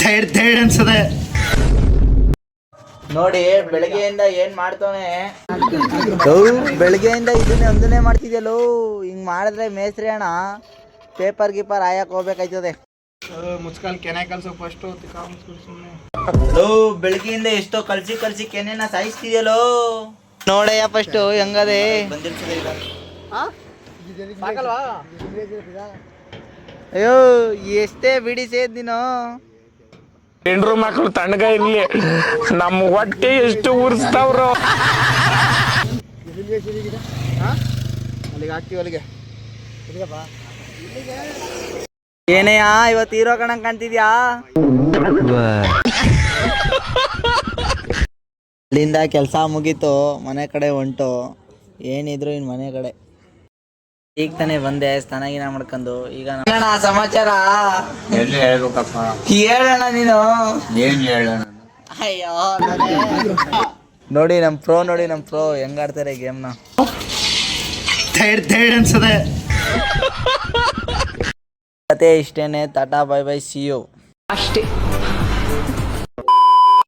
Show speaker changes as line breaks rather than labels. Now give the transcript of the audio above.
ಥೈಡ್ ಅನ್ಸದೆ.
ನೋಡಿ ಬೆಳಗ್ಗೆಯಿಂದ ಏನ್ ಮಾಡ್ತಾನೆ, ಬೆಳಗ್ಗೆಯಿಂದ ಒಂದನ್ನೇ ಮಾಡ್ತಿದ್ಯಲ್ಲೋ. ಹಿಂಗ್ ಮಾಡಿದ್ರೆ ಮೇಸ್ತ್ರಿ ಅಣ್ಣ ಪೇಪರ್ ಗೀಪರ್ ಆಯಕ್ ಹೋಗ್ಬೇಕಾಯ್ತದೆ.
ಮುಚ್ಕಾಲ್ ಕೆನೆ ಕಲ್ಸೋ ಫಸ್ಟ್ ಸುಮ್ಮನೆ.
ಬೆಳಗ್ಗೆಯಿಂದ ಎಷ್ಟೋ ಕಲ್ಸಿ ಕೆನೆನ ಸಾಯಿಸ್ತಿದ್ಯಲ್ಲೋ. ನೋಡಯ್ಯ ಫಸ್ಟ್ ಹೆಂಗದೆ ಅಯ್ಯೋ ಎಷ್ಟೇ ಬಿಡಿ ಸೇದ್ ನೀನು.
ಹೆಂಡ್ರು ಮಕ್ಳು ತಣ್ಣಗ ಇರ್ಲಿ, ನಮ್ಮ ಹೊಟ್ಟೆ ಎಷ್ಟು ಉರ್ಸ್ತಾವ್ರು.
ಅಲ್ಲಿಗೆ ಹಾಕ್ತಿವಿ ಅಲ್ಲಿಗೆ. ಏನಯ್ಯ ಇವತ್ತು ಹೀರೋ ಕಣಂಗ್ ಕಾಣ್ತಿದ್ಯಾ? ಅಲ್ಲಿಂದ ಕೆಲಸ ಮುಗೀತು, ಮನೆ ಕಡೆ ಹೊಂಟು. ಏನಿದ್ರು ಇನ್ ಮನೆ ಕಡೆ. ಈಗ ತಾನೇ ಬಂದೆ ಸ್ನಾನ ಮಾಡ್ಕೊಂಡು. ಈಗ ಸಮಾಚಾರ
ಎಲ್ಲಿ ಹೇಳ್ಬೇಕಪ್ಪ,
ಹೇಳೋಣ ನೀನು.
ಏನ್ ಹೇಳೋಣ?
ಅಯ್ಯೋ ನೋಡಿ ನಮ್ ಪ್ರೋ ಹೆಂಗ್ ಆಡ್ತಾರೆ ಗೇಮ್ನ.
ಥೈಡ್ ಅನ್ಸದೆ.
ಕತೆ ಇಷ್ಟೇನೆ. Tata bye bye, see you
ಅಷ್ಟೇ.